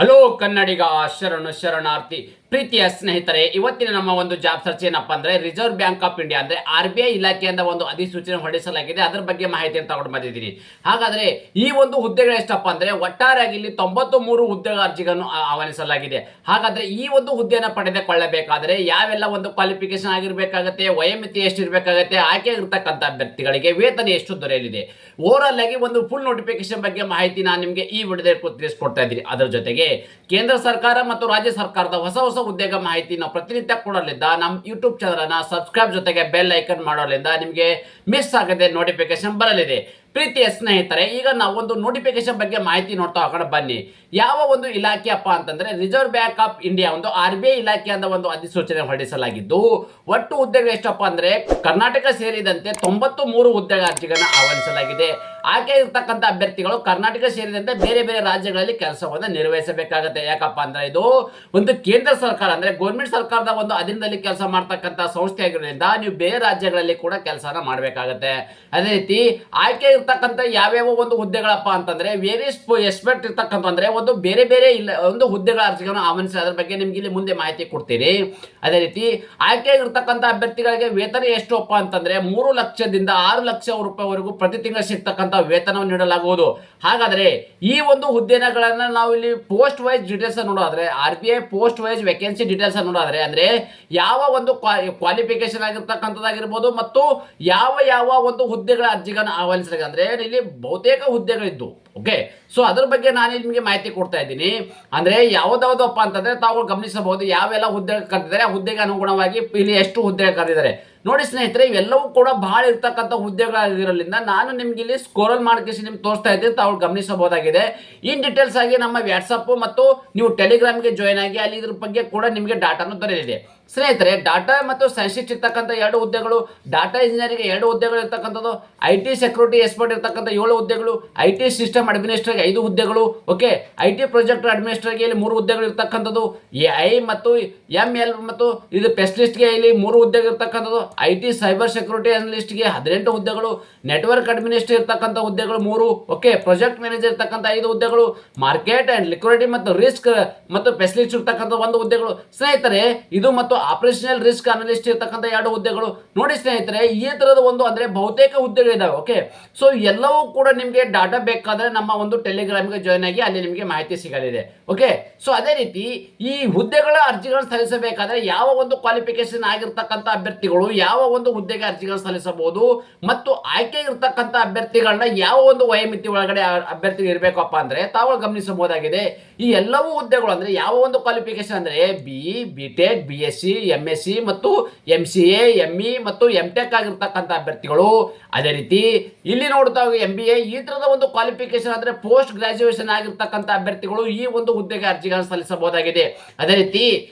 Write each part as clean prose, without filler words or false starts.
Hello ಕನ್ನಡಿಗ ಶರಣಾರ್ಥಿ ಪ್ರೀತಿಯ ಸ್ನೇಹಿತರೆ, ಇವತ್ತಿನ ನಮ್ಮ ಒಂದು ಜಾಬ್ ಸರ್ಚ್ ಏನಪ್ಪಾ ಅಂದ್ರೆ ರಿಸರ್ವ್ ಬ್ಯಾಂಕ್ ಆಫ್ ಇಂಡಿಯಾ ಅಂದ್ರೆ RBI ಇಲಾಖೆಯಿಂದ ಒಂದು ಅಧಿಸೂಚನೆ ಹೊರಡಿಸಲಾಗಿದೆ. ಅದರ ಬಗ್ಗೆ ಮಾಹಿತಿಯನ್ನು ತಗೊಂಡು ಬಂದಿದ್ದೀನಿ. ಹಾಗಾದ್ರೆ ಈ ಒಂದು ಹುದ್ದೆಗಳು ಎಷ್ಟಪ್ಪ ಅಂದ್ರೆ ಒಟ್ಟಾರೆಯಾಗಿ ಇಲ್ಲಿ 93 ಹುದ್ದೆಗಳ ಅರ್ಜಿಗಳನ್ನು ಆಹ್ವಾನಿಸಲಾಗಿದೆ. ಹಾಗಾದ್ರೆ ಈ ಒಂದು ಹುದ್ದೆಯನ್ನು ಪಡೆದುಕೊಳ್ಳಬೇಕಾದ್ರೆ ಯಾವೆಲ್ಲ ಒಂದು ಕ್ವಾಲಿಫಿಕೇಶನ್ ಆಗಿರ್ಬೇಕಾಗತ್ತೆ, ವಯೋಮಿತಿ ಎಷ್ಟು ಇರಬೇಕಾಗತ್ತೆ, ಆಯ್ಕೆ ಇರತಕ್ಕಂಥ ಅಭ್ಯರ್ಥಿಗಳಿಗೆ ವೇತನ ಎಷ್ಟು ದೊರೆಯಲಿದೆ, ಓವರ್ ಆಗಿ ಒಂದು ಫುಲ್ ನೋಟಿಫಿಕೇಶನ್ ಬಗ್ಗೆ ಮಾಹಿತಿ ನಾನು ನಿಮಗೆ ಈ ವಿಡಿಯೋದಲ್ಲಿ ತಿಳಿಸ್ಕೊಡ್ತಾ ಇದ್ದೀನಿ. ಅದರ ಜೊತೆಗೆ ಕೇಂದ್ರ ಸರ್ಕಾರ ಮತ್ತು ರಾಜ್ಯ ಸರ್ಕಾರದ ಹೊಸ ಉದ್ಯೋಗ ಮಾಹಿತಿ ನಾವು ಪ್ರತಿನಿತ್ಯ ಕೊಡಲಿದ್ದ ನಮ್ಮ ಯೂಟ್ಯೂಬ್ ಚಾನಲ್ ಅನ್ನ ಸಬ್ಸ್ಕ್ರೈಬ್ ಜೊತೆಗೆ ಬೆಲ್ ಐಕನ್ ಮಾಡೋದ್ರಿಂದ ನಿಮಗೆ ಮಿಸ್ ಆಗದೆ ನೋಟಿಫಿಕೇಶನ್ ಬರಲಿದೆ. ಪ್ರೀತಿಯ ಸ್ನೇಹಿತರೆ, ಈಗ ನಾವು ಒಂದು ನೋಟಿಫಿಕೇಶನ್ ಬಗ್ಗೆ ಮಾಹಿತಿ ನೋಡ್ತಾ ಹೋಗೋಣ ಬನ್ನಿ. ಯಾವ ಒಂದು ಇಲಾಖೆಯಪ್ಪ ಅಂತಂದ್ರೆ ರಿಸರ್ವ್ ಬ್ಯಾಂಕ್ ಆಫ್ ಇಂಡಿಯಾ ಒಂದು RBI ಇಲಾಖೆಯಿಂದ ಒಂದು ಅಧಿಸೂಚನೆ ಹೊರಡಿಸಲಾಗಿದ್ದು, ಒಟ್ಟು ಹುದ್ದೆಗಳು ಎಷ್ಟಪ್ಪ ಅಂದ್ರೆ ಕರ್ನಾಟಕ ಸೇರಿದಂತೆ 93 ಹುದ್ದೆಗಳ ಅರ್ಜಿಗಳನ್ನು ಆಹ್ವಾನಿಸಲಾಗಿದೆ. ಆಯ್ಕೆ ಇರ್ತಕ್ಕಂಥ ಅಭ್ಯರ್ಥಿಗಳು ಕರ್ನಾಟಕ ಸೇರಿದಂತೆ ಬೇರೆ ಬೇರೆ ರಾಜ್ಯಗಳಲ್ಲಿ ಕೆಲಸವನ್ನು ನಿರ್ವಹಿಸಬೇಕಾಗುತ್ತೆ. ಯಾಕಪ್ಪ ಅಂದ್ರೆ ಇದು ಒಂದು ಕೇಂದ್ರ ಸರ್ಕಾರ ಅಂದ್ರೆ ಗೌರ್ಮೆಂಟ್ ಸರ್ಕಾರದ ಒಂದು ಅಧೀನದಲ್ಲಿ ಕೆಲಸ ಮಾಡ್ತಕ್ಕಂಥ ಸಂಸ್ಥೆ ಆಗಿರೋದ್ರಿಂದ ನೀವು ಬೇರೆ ರಾಜ್ಯಗಳಲ್ಲಿ ಕೂಡ ಕೆಲಸನ ಮಾಡಬೇಕಾಗತ್ತೆ. ಅದೇ ರೀತಿ ಆಯ್ಕೆ ಇರ್ತಕ್ಕಂಥ ಯಾವ್ಯಾವ ಒಂದು ಹುದ್ದೆಗಳಪ್ಪ ಅಂತಂದ್ರೆ ವೇರಿಯಸ್ ಎಕ್ಸ್ಪೆಕ್ಟ್ ಇರ್ತಕ್ಕಂಥ ಅಂದ್ರೆ ಒಂದು ಬೇರೆ ಬೇರೆ ಒಂದು ಹುದ್ದೆಗಳ ಅರ್ಜಿಗಳನ್ನು ಆಹ್ವಾನಿಸಿ ಅದರ ಬಗ್ಗೆ ನಿಮ್ಗೆ ಇಲ್ಲಿ ಮುಂದೆ ಮಾಹಿತಿ ಕೊಡ್ತೀರಿ. ಅದೇ ರೀತಿ ಆಯ್ಕೆ ಇರ್ತಕ್ಕಂಥ ಅಭ್ಯರ್ಥಿಗಳಿಗೆ ವೇತನ ಎಷ್ಟುಪ್ಪ ಅಂತಂದ್ರೆ 3 ಲಕ್ಷದಿಂದ 6 ಲಕ್ಷ ರೂಪಾಯಿವರೆಗೂ ಪ್ರತಿ ತಿಂಗಳು ಸಿಗ್ತಕ್ಕಂಥ ವೇತನವನ್ನು ನೀಡಲಾಗುವುದು. ಹಾಗಾದ್ರೆ ಈ ಒಂದು ಹುದ್ದೆಗಳನ್ನ ನಾವು ಇಲ್ಲಿ ಪೋಸ್ಟ್ ವೈಸ್ ಡೀಟೇಲ್ಸ್ ನೋಡೋದಾದ್ರೆ RBI post wise vacancy details ನೋಡೋದಾದ್ರೆ ಅಂದ್ರೆ ಯಾವ ಒಂದು ಕ್ವಾಲಿಫಿಕೇಶನ್ ಆಗಿರ್ತಕ್ಕಂಥದ್ದಾಗಿರ್ಬೋದು ಮತ್ತು ಯಾವ ಒಂದು ಹುದ್ದೆಗಳ ಅರ್ಜಿಗಳನ್ನು ಆಹ್ವಾನಿಸಲಾಗಿದೆ ಅಂದ್ರೆ ಇಲ್ಲಿ ಬಹುತೇಕ ಹುದ್ದೆಗಳಿದ್ದು. ಓಕೆ, ಸೊ ಅದ್ರ ಬಗ್ಗೆ ನಾನು ನಿಮಗೆ ಮಾಹಿತಿ ಕೊಡ್ತಾ ಇದ್ದೀನಿ. ಅಂದ್ರೆ ಯಾವ್ದಾವ್ದಪ್ಪ ಅಂತಂದ್ರೆ ತಾವು ಗಮನಿಸಬಹುದು ಯಾವೆಲ್ಲ ಹುದ್ದೆ ಕರೆದಿದ್ದಾರೆ, ಆ ಹುದ್ದೆಗೆ ಅನುಗುಣವಾಗಿ ಇಲ್ಲಿ ಎಷ್ಟು ಹುದ್ದೆ ಕರೆದಿದ್ದಾರೆ ನೋಡಿ ಸ್ನೇಹಿತರೆ. ಇವೆಲ್ಲವೂ ಕೂಡ ಬಹಳ ಇರ್ತಕ್ಕಂಥ ಹುದ್ದೆಗಳಾಗಿರೋದ್ರಿಂದ ನಾನು ನಿಮ್ಗೆ ಇಲ್ಲಿ ಸ್ಕೋರಲ್ ಮಾಡ್ಕೇಸಿ ನಿಮ್ಗೆ ತೋರಿಸ್ತಾ ಇದ್ದೀನಿ, ತಾವು ಗಮನಿಸಬಹುದಾಗಿದೆ. ಇನ್ ಡೀಟೇಲ್ಸ್ ಆಗಿ ನಮ್ಮ ವಾಟ್ಸಪ್ ಮತ್ತು ನೀವು ಟೆಲಿಗ್ರಾಮ್ಗೆ ಜಾಯ್ನ್ ಆಗಿ ಅಲ್ಲಿ ಇದ್ರ ಬಗ್ಗೆ ಕೂಡ ನಿಮಗೆ ಡಾಟಾನು ದೊರೆಯಲಿದೆ. ಸ್ನೇಹಿತರೆ, ಡಾಟಾ ಮತ್ತು ಸೈನ್ಸಿಸ್ಟ್ ಇರ್ತಕ್ಕಂಥ 2 ಹುದ್ದೆಗಳು, ಡಾಟಾ ಇಂಜಿನಿಯರಿಂಗ್ 2 ಹುದ್ದೆಗಳು ಇರ್ತಕ್ಕಂಥದ್ದು, IT ಸೆಕ್ಯೂರಿಟಿ ಎಕ್ಸ್ಪರ್ಟ್ ಇರ್ತಕ್ಕಂಥ 7 ಹುದ್ದೆಗಳು, IT ಸಿಸ್ಟಮ್ ಅಡ್ಮಿನಿಸ್ಟ್ರೇಟರ್ಗೆ 5 ಹುದ್ದೆಗಳು, ಓಕೆ, IT ಪ್ರಾಜೆಕ್ಟ್ ಅಡ್ಮಿನಿಸ್ಟ್ರೇಟರ್ಗೆ ಇಲ್ಲಿ 3 ಹುದ್ದೆಗಳು ಇರ್ತಕ್ಕಂಥದ್ದು, AI ಮತ್ತು ML ಮತ್ತು ಇದು ಸ್ಪೆಷಲಿಸ್ಟ್ಗೆ ಇಲ್ಲಿ 3 ಹುದ್ದೆಗಳು ಇರ್ತಕ್ಕಂಥದ್ದು, IT ಸೈಬರ್ ಸೆಕ್ಯೂರಿಟಿ ಅನಲಿಸ್ಟ್ಗೆ 18 ಹುದ್ದೆಗಳು, ನೆಟ್ವರ್ಕ್ ಅಡ್ಮಿನಿಸ್ಟ್ರೇಟರ್ ಇರ್ತಕ್ಕಂಥ ಹುದ್ದೆಗಳು 3, ಓಕೆ, ಪ್ರಾಜೆಕ್ಟ್ ಮ್ಯಾನೇಜರ್ ಇರ್ತಕ್ಕಂಥ 5 ಹುದ್ದೆಗಳು, ಮಾರ್ಕೆಟ್ ಅಂಡ್ ಲಿಕ್ವಿಡಿಟಿ ಮತ್ತು ರಿಸ್ಕ್ ಮತ್ತು ಸ್ಪೆಷಲಿಸ್ಟ್ ಇರ್ತಕ್ಕಂಥ 1 ಹುದ್ದೆಗಳು. ಸ್ನೇಹಿತರೆ, ಇದು ಮತ್ತು ಆಪರೇಷನಲ್ ರಿಸ್ಕ್ ಅನಲಿಸ್ಟ್ ಇರ್ತಕ್ಕಂಥ 2 ಹುದ್ದೆಗಳು. ನೋಡಿ ಸ್ನೇಹಿತರೆ, ಈ ತರದ ಒಂದು ಅಂದ್ರೆ ಬಹುತೇಕ ಹುದ್ದೆಗಳಿದಾವೆ. ಓಕೆ, ಸೊ ಎಲ್ಲವೂ ಕೂಡ ನಿಮಗೆ ಡಾಟಾ ಬೇಕಾದ್ರೆ ನಮ್ಮ ಒಂದು ಟೆಲಿಗ್ರಾಮ್ಗೆ ಜಾಯ್ನ್ ಆಗಿ ಅಲ್ಲಿ ನಿಮಗೆ ಮಾಹಿತಿ ಸಿಗಲಿದೆ. ಓಕೆ, ಸೊ ಅದೇ ರೀತಿ ಈ ಹುದ್ದೆಗಳ ಅರ್ಜಿಗಳನ್ನು ಸಲ್ಲಿಸಬೇಕಾದ್ರೆ ಯಾವ ಒಂದು ಕ್ವಾಲಿಫಿಕೇಶನ್ ಆಗಿರ್ತಕ್ಕಂಥ ಅಭ್ಯರ್ಥಿಗಳು ಯಾವ ಒಂದು ಹುದ್ದೆಗೆ ಅರ್ಜಿಗಳನ್ನು ಸಲ್ಲಿಸಬಹುದು ಮತ್ತು ಆಯ್ಕೆ ಇರ್ತಕ್ಕಂಥ ಅಭ್ಯರ್ಥಿಗಳನ್ನ ಯಾವ ಒಂದು ವಯೋಮಿತಿ ಒಳಗಡೆ ಅಭ್ಯರ್ಥಿಗಳು ಇರಬೇಕಪ್ಪ ಅಂದ್ರೆ ತಾವು ಗಮನಿಸಬಹುದಾಗಿದೆ. ಈ ಎಲ್ಲವೂ ಹುದ್ದೆಗಳು ಅಂದ್ರೆ ಯಾವ ಒಂದು ಕ್ವಾಲಿಫಿಕೇಶನ್ ಅಂದ್ರೆ BE, BTech, BSc, MSc ಮತ್ತು MCA, ME ಮತ್ತು MTech ಆಗಿರ್ತಕ್ಕಂಥ ಅಭ್ಯರ್ಥಿಗಳು. ಅದೇ ರೀತಿ ಇಲ್ಲಿ ನೋಡ್ತಾ MBA ಈ ತರದ ಒಂದು ಕ್ವಾಲಿಫಿಕೇಶನ್ ಅಂದ್ರೆ ಪೋಸ್ಟ್ ಗ್ರಾಜುಯೇಷನ್ ಆಗಿರ್ತಕ್ಕಂಥ ಅಭ್ಯರ್ಥಿಗಳು ಈ ಒಂದು ಹುದ್ದೆಗೆ ಅರ್ಜಿಗಳನ್ನು ಸಲ್ಲಿಸಬಹುದಾಗಿದೆ. ಅದೇ ರೀತಿ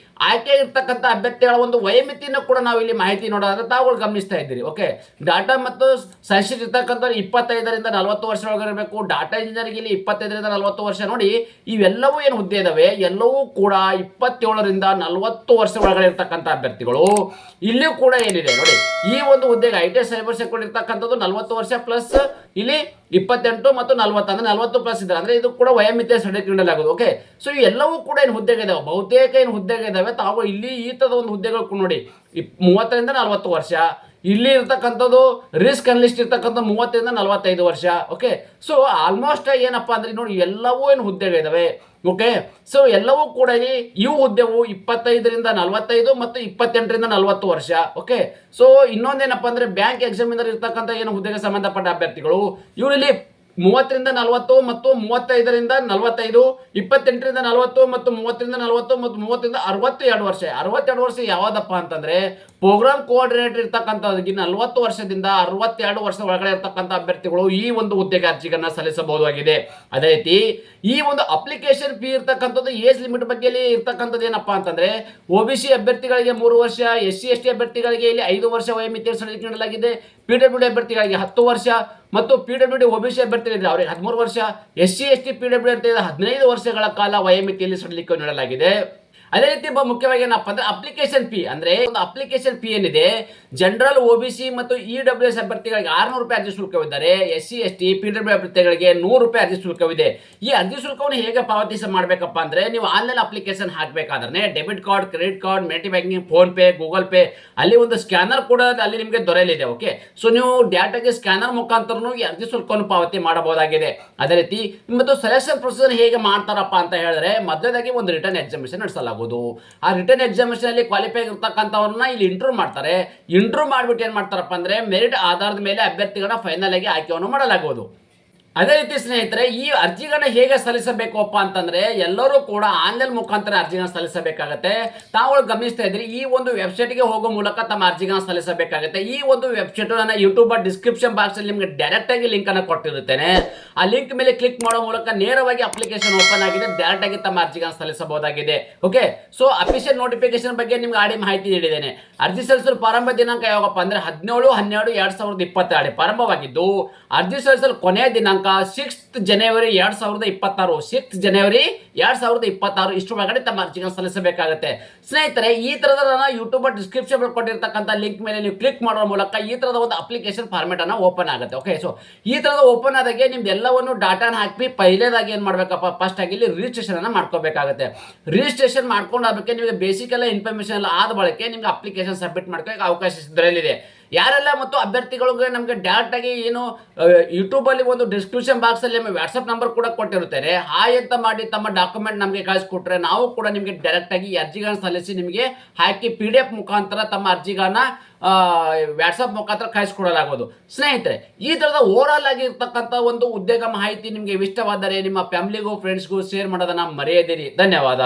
ಆಯ್ಕೆ ಇರ್ತಕ್ಕಂಥ ಅಭ್ಯರ್ಥಿಗಳ ಒಂದು ವಯೋಮಿತಿಯನ್ನು ಕೂಡ ನಾವು ಇಲ್ಲಿ ಮಾಹಿತಿ ನೋಡೋದಾದ್ರೆ ತಾವುಗಳು ಗಮನಿಸ್ತಾ ಇದ್ದೀರಿ. ಓಕೆ, ಡಾಟಾ ಮತ್ತು ಸೈನ್ಸ್ ಇರ್ತಕ್ಕಂಥ 25ರಿಂದ 40 ವರ್ಷ ಒಳಗೆ ಇರಬೇಕು. ಡಾಟಾ ಇಂಜಿನಿಯರಿಂಗ್ ಇಲ್ಲಿ 25ರಿಂದ 40 ವರ್ಷ. ನೋಡಿ, ಇವೆಲ್ಲವೂ ಏನು ಹುದ್ದೆ ಇದಾವೆ ಎಲ್ಲವೂ ಕೂಡ 27ರಿಂದ 40 ವರ್ಷ ಒಳಗಡೆ ಇರ್ತಕ್ಕಂಥ ಅಭ್ಯರ್ಥಿಗಳು. ಇಲ್ಲಿಯೂ ಕೂಡ ಏನಿದೆ ನೋಡಿ, ಈ ಒಂದು ಹುದ್ದೆಗೆ IT ಸೈಬರ್ ಸೆಕ್ಯೂರಿಟಿ ಇರ್ತಕ್ಕಂಥದ್ದು 40 ವರ್ಷ ಪ್ಲಸ್ ಇಲ್ಲಿ 28 ಮತ್ತು 40 ಅಂದ್ರೆ 40 ಪ್ಲಸ್ ಇದ್ದಾರೆ ಅಂದ್ರೆ ಇದು ಕೂಡ ವಯೋಮಿತಿಯ ಸರ್ಟಿಫಿಕೇಟ್ ನೀಡಲಾಗುವುದು. ಓಕೆ, ಸೊ ಇವೆಲ್ಲವೂ ಕೂಡ ಏನು ಹುದ್ದೆಗಳಿದಾವೆ, ಬಹುತೇಕ ಏನು ಹುದ್ದೆಗಳಿದಾವೆ. ತಾವು ಇಲ್ಲಿ ಈ ತರದ ಒಂದು ಹುದ್ದೆಗಳು ನೋಡಿ 30ರಿಂದ 40 ವರ್ಷ. ಇಲ್ಲಿ ಇರ್ತಕ್ಕಂಥದ್ದು ರಿಸ್ಕ್ ಅನಲಿಸ್ಟ್ ಇರ್ತಕ್ಕಂಥ 30ರಿಂದ 45 ವರ್ಷ. ಓಕೆ, ಸೊ ಆಲ್ಮೋಸ್ಟ್ ಏನಪ್ಪಾ ಅಂದ್ರೆ ನೋಡಿ ಎಲ್ಲವೂ ಏನು ಹುದ್ದೆಗಳಿದಾವೆ. ಓಕೆ, ಸೊ ಎಲ್ಲವೂ ಕೂಡ ಇವು ಹುದ್ದೆವು 25ರಿಂದ 45 ಮತ್ತು 28ರಿಂದ 40 ವರ್ಷ. ಓಕೆ, ಸೊ ಇನ್ನೊಂದೇನಪ್ಪ ಅಂದ್ರೆ ಬ್ಯಾಂಕ್ ಎಕ್ಸಾಮಿನರ್ ಇರ್ತಕ್ಕಂಥ ಏನು ಹುದ್ದೆಗೆ ಸಂಬಂಧಪಟ್ಟ ಅಭ್ಯರ್ಥಿಗಳು ಇವರಲ್ಲಿ 30ರಿಂದ 40 ಮತ್ತು 35ರಿಂದ 45, 28ರಿಂದ 40 ಮತ್ತು 30ರಿಂದ 40 ಮತ್ತು 30ರಿಂದ 62 ವರ್ಷ. 62 ವರ್ಷ ಯಾವ್ದಪ್ಪ ಅಂತಂದ್ರೆ ಪ್ರೋಗ್ರಾಮ್ ಕೋಆರ್ಡಿನೇಟರ್ ಇರ್ತಕ್ಕಂಥವ್ರಿಗೆ 40 ವರ್ಷದಿಂದ 62 ವರ್ಷ ಒಳಗಡೆ ಇರ್ತಕ್ಕಂಥ ಅಭ್ಯರ್ಥಿಗಳು ಈ ಒಂದು ಹುದ್ದೆಗೆ ಅರ್ಜಿಗಳನ್ನ ಸಲ್ಲಿಸಬಹುದಾಗಿದೆ. ಅದೇ ರೀತಿ ಈ ಒಂದು ಅಪ್ಲಿಕೇಶನ್ ಫೀ ಇರ್ತಕ್ಕಂಥದ್ದು ಏಜ್ ಲಿಮಿಟ್ ಬಗ್ಗೆ ಇರ್ತಕ್ಕಂಥದ್ದು ಏನಪ್ಪಾ ಅಂತಂದ್ರೆ OBC ಅಭ್ಯರ್ಥಿಗಳಿಗೆ 3 ವರ್ಷ, SC ST ಅಭ್ಯರ್ಥಿಗಳಿಗೆ ಇಲ್ಲಿ 5 ವರ್ಷ ವಯೋಮಿತಿ ಸಡಿಲಿಕೆ ನೀಡಲಾಗಿದೆ. PWD ಅಭ್ಯರ್ಥಿಗಳಿಗೆ 10 ವರ್ಷ ಮತ್ತು PWD OBC ಅಭ್ಯರ್ಥಿಗಳಿದ್ರೆ ಅವರಿಗೆ 13 ವರ್ಷ, SC ST PWD 15 ವರ್ಷಗಳ ಕಾಲ ವಯೋಮಿತಿಯಲ್ಲಿ ಸಡಿಲಿಕೆ ನೀಡಲಾಗಿದೆ. ಅದೇ ರೀತಿ ಮುಖ್ಯವಾಗಿ ಏನಪ್ಪ ಅಂದ್ರೆ ಅಪ್ಲಿಕೇಶನ್ ಫೀ ಅಂದ್ರೆ ಒಂದು ಅಪ್ಲಿಕೇಶನ್ ಫೀ ಏನಿದೆ, ಜನರಲ್ OBC ಮತ್ತು EWS ಅಭ್ಯರ್ಥಿಗಳಿಗೆ 600 ರೂಪಾಯಿ ಅರ್ಜಿ ಶುಲ್ಕವಿದ್ದಾರೆ. SC ST PWD ಅಭ್ಯರ್ಥಿಗಳಿಗೆ 100 ರೂಪಾಯಿ ಅರ್ಜಿ ಶುಲ್ಕವಿದೆ. ಈ ಅರ್ಜಿ ಶುಲ್ಕವನ್ನು ಹೇಗೆ ಪಾವತಿಸಿ ಮಾಡಬೇಕಪ್ಪ ಅಂದ್ರೆ, ನೀವು ಆನ್ಲೈನ್ ಅಪ್ಲಿಕೇಶನ್ ಹಾಕಬೇಕಾದ್ರೆ debit card, credit card, net banking, PhonePe, Google Pay, ಅಲ್ಲಿ ಒಂದು ಸ್ಕ್ಯಾನರ್ ಕೂಡ ಅಲ್ಲಿ ನಿಮಗೆ ದೊರೆಯಲಿದೆ. ಓಕೆ, ಸೊ ನೀವು ಡೇಟಾಗೆ ಸ್ಕ್ಯಾನರ್ ಮುಖಾಂತರ ಈ ಅರ್ಜಿ ಶುಲ್ಕವನ್ನು ಪಾವತಿ ಮಾಡಬಹುದಾಗಿದೆ. ಅದೇ ರೀತಿ ಮತ್ತು ಸೆಲೆಕ್ಷನ್ ಪ್ರೊಸೀಜರ್ ಹೇಗೆ ಮಾಡ್ತಾರಪ್ಪ ಅಂತ ಹೇಳಿದ್ರೆ, ಮೊದಲದಾಗಿ ಒಂದು ರಿಟರ್ನ್ ಎಕ್ಸಾಮಿನೇಷನ್ ನಡೆಸಲಾಗುವುದು. ಆ ರಿಟರ್ನ್ ಎಕ್ಸಾಮಿನೇಷನ್ ಅಲ್ಲಿ ಕ್ವಾಲಿಫೈ ಆಗಿರ್ತಕ್ಕಂಥವ್ರನ್ನ ಇಲ್ಲಿ ಇಂಟರ್ವ್ಯೂ ಮಾಡ್ತಾರೆ. ಇಂಟರ್ವ್ಯೂ ಮಾಡ್ಬಿಟ್ಟು ಏನ್ ಮಾಡ್ತಾರಪ್ಪ ಅಂದ್ರೆ, ಮೆರಿಟ್ ಆಧಾರದ ಮೇಲೆ ಅಭ್ಯರ್ಥಿಗಳನ್ನ ಫೈನಲ್ ಆಗಿ ಆಯ್ಕೆಯನ್ನು ಮಾಡಲಾಗುವುದು. ಅದೇ ರೀತಿ ಸ್ನೇಹಿತರೆ, ಈ ಅರ್ಜಿಗಳನ್ನ ಹೇಗೆ ಸಲ್ಲಿಸಬೇಕಪ್ಪ ಅಂತಂದ್ರೆ, ಎಲ್ಲರೂ ಕೂಡ ಆನ್ಲೈನ್ ಮುಖಾಂತರ ಅರ್ಜಿಗಳನ್ನ ಸಲ್ಲಿಸಬೇಕಾಗತ್ತೆ. ತಾವುಗಳು ಗಮನಿಸ್ತಾ ಇದ್ರಿ, ಈ ಒಂದು ವೆಬ್ಸೈಟ್ಗೆ ಹೋಗೋ ಮೂಲಕ ತಮ್ಮ ಅರ್ಜಿಗಳನ್ನ ಸಲ್ಲಿಸಬೇಕಾಗುತ್ತೆ. ಈ ಒಂದು ವೆಬ್ಸೈಟ್ ನನ್ನ ಯೂಟ್ಯೂಬ್ ಡಿಸ್ಕ್ರಿಪ್ಷನ್ ಬಾಕ್ಸ್ ಅಲ್ಲಿ ನಿಮಗೆ ಡೈರೆಕ್ಟ್ ಆಗಿ ಲಿಂಕ್ ಅನ್ನು ಕೊಟ್ಟಿರುತ್ತೇನೆ. ಆ ಲಿಂಕ್ ಮೇಲೆ ಕ್ಲಿಕ್ ಮಾಡೋ ಮೂಲಕ ನೇರವಾಗಿ ಅಪ್ಲಿಕೇಶನ್ ಓಪನ್ ಆಗಿದೆ, ಡೈರೆಕ್ಟ್ ಆಗಿ ತಮ್ಮ ಅರ್ಜಿಗಳನ್ನ ಸಲ್ಲಿಸಬಹುದಾಗಿದೆ. ಓಕೆ, ಸೊ ಅಫಿಷಿಯಲ್ ನೋಟಿಫಿಕೇಶನ್ ಬಗ್ಗೆ ನಿಮ್ಗೆ ಆಡಿ ಮಾಹಿತಿ ನೀಡಿದ್ದೇನೆ. ಅರ್ಜಿ ಸಲ್ಲಿಸಲು ಪ್ರಾರಂಭ ದಿನಾಂಕ ಯಾವಾಗಪ್ಪ ಅಂದ್ರೆ 17/12/2022 ಪ್ರಾರಂಭವಾಗಿದ್ದು, ಅರ್ಜಿ ಸಲ್ಲಿಸಲು ಕೊನೆಯ ದಿನಾಂಕ 6th ಜನವರಿ 2026, 6th ಜನವರಿ 2026 ಇಷ್ಟು ಒಳಗಡೆ ತಮ್ಮ ಅರ್ಜಿಗಳನ್ನು ಸಲ್ಲಿಸಬೇಕಾಗುತ್ತೆ. ಸ್ನೇಹಿತರೆ, ಈ ತರದ ಯೂಟ್ಯೂಬ್ ಡಿಸ್ಕ್ರಿಪ್ಷನ್ ಕೊಟ್ಟಿರ್ತಕ್ಕಂಥ ಲಿಂಕ್ ಮೇಲೆ ನೀವು ಕ್ಲಿಕ್ ಮಾಡುವ ಮೂಲಕ ಈ ತರದ ಒಂದು ಅಪ್ಲಿಕೇಶನ್ ಫಾರ್ಮೆಟ್ ಅನ್ನ ಓಪನ್ ಆಗುತ್ತೆ. ಓಕೆ, ಸೊ ಈ ತರದ ಓಪನ್ ಆದಾಗೆ ನಿಮ್ದು ಎಲ್ಲವನ್ನು ಡಾಟಾನ ಹಾಕಿ ಪೈಲೇದಾಗಿ ಏನ್ ಮಾಡ್ಬೇಕಪ್ಪ, ಫಸ್ಟ್ ಆಗಿ ಇಲ್ಲಿ ರಿಜಿಸ್ಟ್ರೇಷನ್ ಅನ್ನ ಮಾಡ್ಕೋಬೇಕಾಗುತ್ತೆ. ರಿಜಿಸ್ಟ್ರೇಷನ್ ಮಾಡ್ಕೊಂಡು ಅದಕ್ಕೆ ನಿಮಗೆ ಬೇಸಿಕ್ ಎಲ್ಲ ಇನ್ಫಾರ್ಮೇಶನ್ ಎಲ್ಲ ಆದ ಬಳಿಕ ನಿಮ್ಗೆ ಅಪ್ಲಿಕೇಶನ್ ಸಬ್ಮಿಟ್ ಮಾಡ್ಕೊಳ್ಳೋಕೆ ಅವಕಾಶ ದೊರೆಯಲಿದೆ. ಯಾರೆಲ್ಲ ಮತ್ತು ಅಭ್ಯರ್ಥಿಗಳಿಗೆ ನಮಗೆ ಡೈರೆಕ್ಟ್ ಆಗಿ ಏನು ಯೂಟ್ಯೂಬ್ ಅಲ್ಲಿ ಒಂದು ಡಿಸ್ಕ್ರಿಪ್ಷನ್ ಬಾಕ್ಸ್ ಅಲ್ಲಿ ವಾಟ್ಸ್ಆಪ್ ನಂಬರ್ ಕೂಡ ಕೊಟ್ಟಿರುತ್ತಾರೆ. ಹಾಯ್ ಅಂತ ಮಾಡಿ ತಮ್ಮ ಡಾಕ್ಯುಮೆಂಟ್ ನಮಗೆ ಕಳಿಸ್ಕೊಟ್ರೆ ನಾವು ಕೂಡ ನಿಮಗೆ ಡೈರೆಕ್ಟ್ ಆಗಿ ಅರ್ಜಿಗಳನ್ನ ಸಲ್ಲಿಸಿ ನಿಮಗೆ ಹಾಕಿ PDF ಮುಖಾಂತರ ತಮ್ಮ ಅರ್ಜಿಗಳನ್ನ ವಾಟ್ಸ್ಆಪ್ ಮುಖಾಂತರ ಕಳಿಸ್ಕೊಡಲಾಗುವುದು. ಸ್ನೇಹಿತರೆ, ಈ ತರದ ಓವರ್ ಆಲ್ ಆಗಿರ್ತಕ್ಕಂಥ ಒಂದು ಉದ್ಯೋಗ ಮಾಹಿತಿ ನಿಮಗೆ ಇಷ್ಟವಾದರೆ ನಿಮ್ಮ ಫ್ಯಾಮಿಲಿಗೂ ಫ್ರೆಂಡ್ಸ್ಗೂ ಶೇರ್ ಮಾಡೋದನ್ನ ಮರೆಯದಿರಿ. ಧನ್ಯವಾದ.